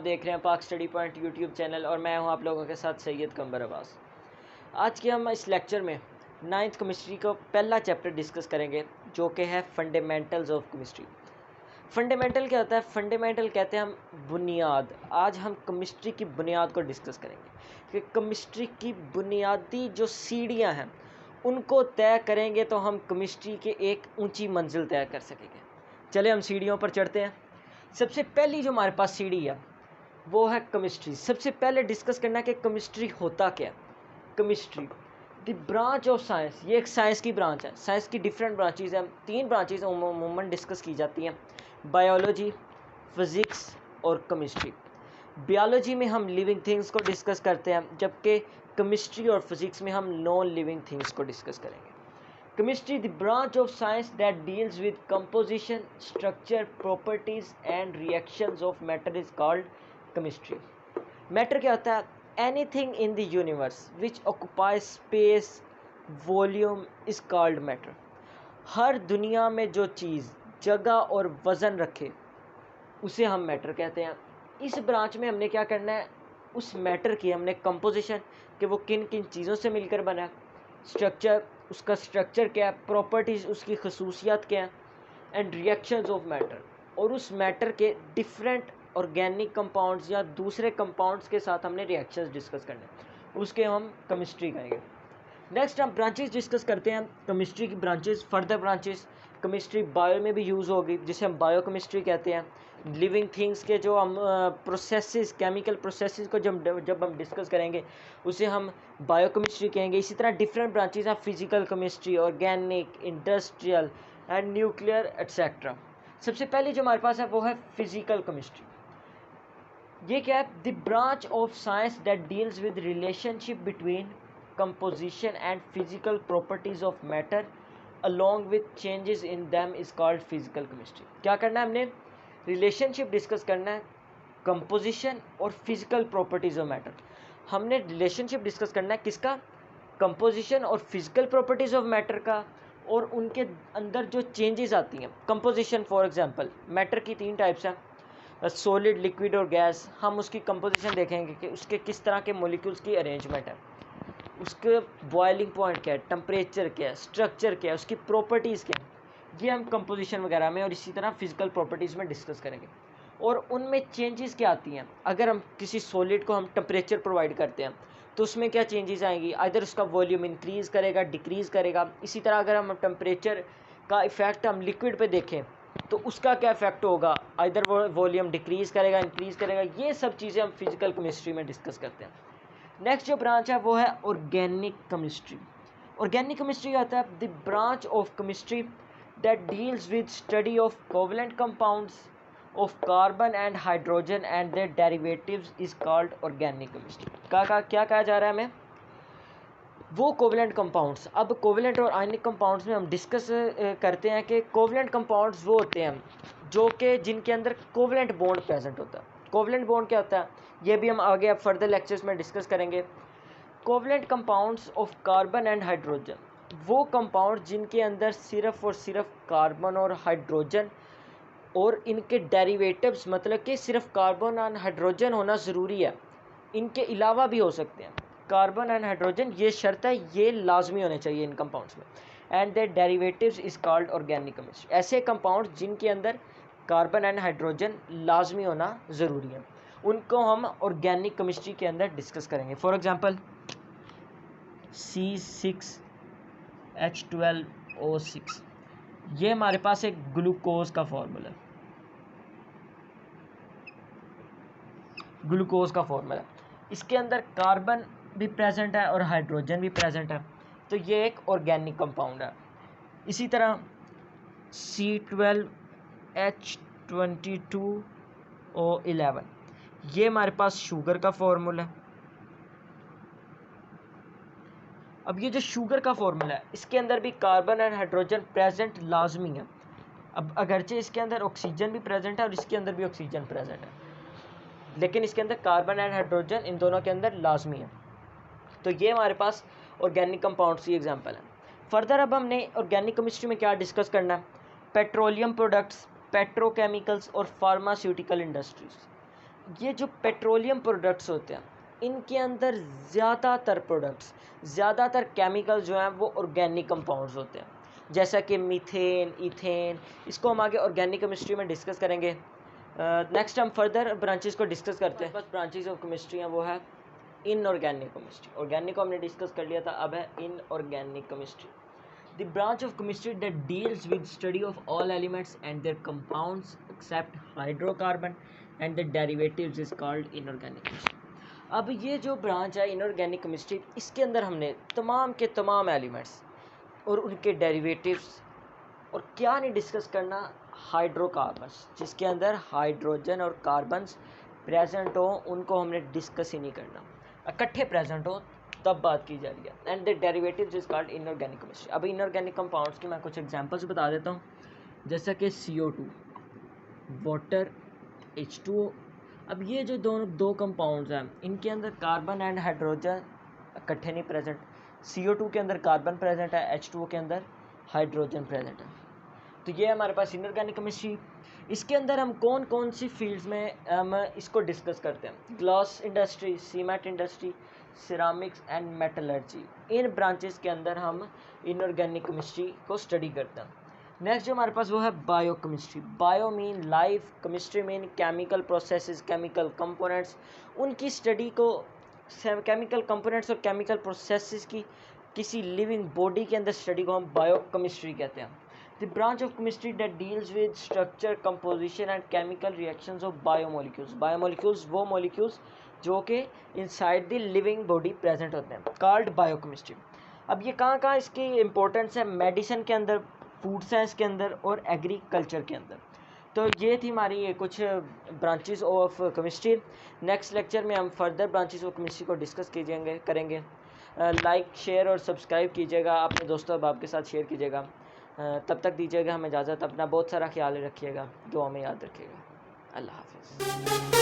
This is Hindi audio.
देख रहे हैं पाक स्टडी पॉइंट यूट्यूब चैनल और मैं हूं आप लोगों के साथ सैयद कमर अब्बास। आज के हम इस लेक्चर में 9th केमिस्ट्री का पहला चैप्टर डिस्कस करेंगे जो कि है फंडामेंटल्स ऑफ केमिस्ट्री। फंडामेंटल क्या होता है? फंडामेंटल कहते हैं हम बुनियाद। आज हम केमिस्ट्री की बुनियाद को डिस्कस करेंगे कि केमिस्ट्री की बुनियादी जो सीढ़ियाँ हैं उनको तय करेंगे तो हम केमिस्ट्री के एक ऊंची मंजिल तय कर सकेंगे। चले हम सीढ़ियों पर चढ़ते हैं। सबसे पहली जो हमारे पास सीढ़ी है वो है केमिस्ट्री। सबसे पहले डिस्कस करना है कि केमिस्ट्री होता क्या है। Chemistry the branch of science, ये एक साइंस की ब्रांच है। साइंस की डिफरेंट ब्रांचेज हैं, 3 ब्रांचेज उमूमन डिस्कस की जाती हैं, बायोलॉजी, फिज़िक्स और केमिस्ट्री। बायोलॉजी में हम लिविंग थिंग्स को डिस्कस करते हैं, जबकि केमिस्ट्री और फिज़िक्स में हम नॉन लिविंग थिंग्स को डिस्कस करेंगे। Chemistry, the branch of science that deals with composition, structure, properties and reactions of matter is called chemistry. Matter क्या होता है? Anything in the universe which occupies space, volume is called matter. हर दुनिया में जो चीज़ जगह और वज़न रखे उसे हम मैटर कहते हैं। इस ब्रांच में हमने क्या करना है, उस मैटर की हमने कंपोजिशन कि वो किन किन चीज़ों से मिलकर बना है, स्ट्रक्चर उसका स्ट्रक्चर क्या है, प्रॉपर्टीज़ उसकी खसूसियात क्या है, एंड रिएक्शंस ऑफ मैटर, और उस मैटर के डिफरेंट ऑर्गेनिक कंपाउंड्स या दूसरे कंपाउंड्स के साथ हमने रिएक्शंस डिस्कस करने, उसके हम केमिस्ट्री करेंगे। नेक्स्ट हम ब्रांचेस डिस्कस करते हैं, केमिस्ट्री की branches, further branches. Chemistry bio में भी यूज़ होगी जिसे हम बायो केमिस्ट्री कहते हैं। लिविंग थिंग्स के जो हम प्रोसेसेस, केमिकल प्रोसेसेस को जब हम डिस्कस करेंगे उसे हम बायो केमिस्ट्री कहेंगे। इसी तरह डिफरेंट ब्रांचेस हैं, physical chemistry, organic, industrial and nuclear etcetera. सबसे पहले जो हमारे पास है वो है फिजिकल केमिस्ट्री। ये क्या है? The branch of science that deals with relationship between composition and physical properties of matter along with changes in them is called physical chemistry. क्या करना है हमने? रिलेशनशिप डिस्कस करना है कंपोजिशन और फिजिकल प्रॉपर्टीज ऑफ मैटर। हमने रिलेशनशिप डिस्कस करना है किसका? कंपोजिशन और फिजिकल प्रॉपर्टीज ऑफ मैटर का, और उनके अंदर जो चेंजेस आती हैं। कंपोजिशन फॉर एग्जांपल, मैटर की 3 टाइप्स हैं, सॉलिड, लिक्विड और गैस। हम उसकी कंपोजिशन देखेंगे कि उसके किस तरह के मॉलिक्यूल्स की अरेंजमेंट है, उसके बॉइलिंग पॉइंट क्या है, टेम्परेचर क्या है, स्ट्रक्चर क्या है, उसकी प्रॉपर्टीज़ क्या है, ये हम कंपोजिशन वगैरह में और इसी तरह फिजिकल प्रॉपर्टीज़ में डिस्कस करेंगे। और उनमें चेंजेस क्या आती हैं। अगर हम किसी सॉलिड को हम टेम्परेचर प्रोवाइड करते हैं तो उसमें क्या चेंजेस आएंगी, आइदर उसका वॉल्यूम इंक्रीज़ करेगा, डिक्रीज़ करेगा। इसी तरह अगर हम टेम्परेचर का इफ़ेक्ट हम लिक्विड पर देखें तो उसका क्या इफेक्ट होगा, आइदर वॉल्यूम डिक्रीज़ करेगा, इंक्रीज़ करेगा। ये सब चीज़ें हम फिजिकल केमिस्ट्री में डिस्कस करते हैं। नेक्स्ट जो ब्रांच है वो है ऑर्गेनिक केमिस्ट्री। ऑर्गेनिक केमिस्ट्री आता है the branch of chemistry that deals with study of covalent compounds of carbon and hydrogen and their derivatives is called organic chemistry. क्या कहा जा रहा है हमें? वो कोवलेंट कंपाउंड्स। अब कोवलेंट और आयनिक कंपाउंड्स में हम डिस्कस करते हैं कि कोवलेंट कंपाउंड्स वो होते हैं जो कि जिनके अंदर कोवलेंट बॉन्ड प्रेजेंट होता है। कोवलेंट बॉन्ड क्या होता है ये भी हम आगे अब फर्दर लेक्चर्स में डिस्कस करेंगे। Covalent compounds of carbon and hydrogen, वो कंपाउंड जिनके अंदर सिर्फ और सिर्फ कार्बन और हाइड्रोजन और इनके डेरिवेटिव्स, मतलब कि सिर्फ कार्बन एंड हाइड्रोजन होना ज़रूरी है, इनके अलावा भी हो सकते हैं। कार्बन एंड हाइड्रोजन ये शर्त है, ये लाजमी होने चाहिए इन कंपाउंड्स में। And their derivatives is called organic chemistry. ऐसे कंपाउंड जिनके अंदर कार्बन एंड हाइड्रोजन लाजमी होना ज़रूरी है, उनको हम ऑर्गेनिक केमिस्ट्री के अंदर डिस्कस करेंगे। फॉर एग्जांपल C6H12O6, ये हमारे पास एक ग्लूकोज का फॉर्मूला है। ग्लूकोज का फॉर्मूला, इसके अंदर कार्बन भी प्रेजेंट है और हाइड्रोजन भी प्रेजेंट है, तो ये एक ऑर्गेनिक कंपाउंड है। इसी तरह C12H22O11, ये हमारे पास शुगर का फॉर्मूला है। अब ये जो शुगर का फॉर्मूला है इसके अंदर भी कार्बन एंड हाइड्रोजन प्रेजेंट लाजमी है। अब अगरचे इसके अंदर ऑक्सीजन भी प्रेजेंट है और इसके अंदर भी ऑक्सीजन प्रेजेंट है, लेकिन इसके अंदर कार्बन एंड हाइड्रोजन इन दोनों के अंदर लाजमी है। तो ये हमारे पास ऑर्गेनिक कंपाउंड्स की एग्जांपल है। फर्दर अब हमने ऑर्गेनिक केमिस्ट्री में क्या डिस्कस करना है? पेट्रोलियम प्रोडक्ट्स, पेट्रोकेमिकल्स और फार्मास्यूटिकल इंडस्ट्रीज। ये जो पेट्रोलियम प्रोडक्ट्स होते हैं इनके अंदर ज़्यादातर केमिकल जो हैं वो ऑर्गेनिक कंपाउंड्स होते हैं, जैसा कि मीथेन, इथेन। इसको हम आगे ऑर्गेनिक केमिस्ट्री में डिस्कस करेंगे। नेक्स्ट हम फर्दर ब्रांचेस को डिस्कस करते हैं। बस ब्रांचेस ऑफ केमिस्ट्री हैं वो है इनऑर्गेनिक केमिस्ट्री। ऑर्गेनिक को हमने डिस्कस कर लिया था, अब है inorganic chemistry. The branch of chemistry that deals with study of all elements and their compounds except hydrocarbon and the derivatives is called inorganic chemistry. अब ये जो ब्रांच है इनऑर्गेनिक केमिस्ट्री, इसके अंदर हमने तमाम के तमाम एलिमेंट्स और उनके डेरिवेटिव्स और क्या नहीं डिस्कस करना, हाइड्रोकार्बन्स, जिसके अंदर हाइड्रोजन और कार्बन्स प्रेजेंट हो उनको हमने डिस्कस ही नहीं करना, इकट्ठे प्रेजेंट हो तब बात की जा रही है। And the derivatives is called inorganic chemistry. अब इनऑर्गेनिक कंपाउंड्स की मैं कुछ एग्जांपल्स बता देता हूँ, जैसा कि CO2, वाटर, H2O। अब ये जो दो कंपाउंड्स हैं इनके अंदर कार्बन एंड हाइड्रोजन इकट्ठे नहीं प्रेजेंट। CO2 के अंदर कार्बन प्रेजेंट है, H2O के अंदर हाइड्रोजन प्रेजेंट है। तो ये हमारे पास इनऑर्गेनिक केमिस्ट्री। इसके अंदर हम कौन कौन सी फील्ड्स में हम इसको डिस्कस करते हैं, glass industry, cement industry, ceramics and metallurgy. In branches के अंदर हम इनऑर्गेनिक केमिस्ट्री को स्टडी करते हैं। नेक्स्ट जो हमारे पास वो है bio chemistry. Bio mean life, chemistry mean chemical processes, chemical components, उनकी स्टडी को, केमिकल कंपोनेंट्स और केमिकल प्रोसेसेस की किसी लिविंग बॉडी के अंदर स्टडी को हम बायो केमिस्ट्री कहते हैं। The branch of chemistry that deals with structure, composition and chemical reactions of biomolecules. Biomolecules वो molecules जो कि inside the living body present होते हैं, called biochemistry. अब ये कहाँ इसकी इम्पोर्टेंस है, मेडिसिन के अंदर, फूड साइंस के अंदर और एग्रीकल्चर के अंदर। तो ये थी हमारी ये कुछ branches of chemistry. Next lecture में हम फर्दर ब्रांचेस ऑफ केमिस्ट्री को डिस्कस करेंगे। लाइक, शेयर और सब्सक्राइब कीजिएगा, अपने दोस्तों अहबाब के साथ शेयर कीजिएगा। तब तक दीजिएगा हमें इजाज़त। अपना बहुत सारा ख्याल रखिएगा, दुआ में याद रखिएगा। अल्लाह हाफ़िज़।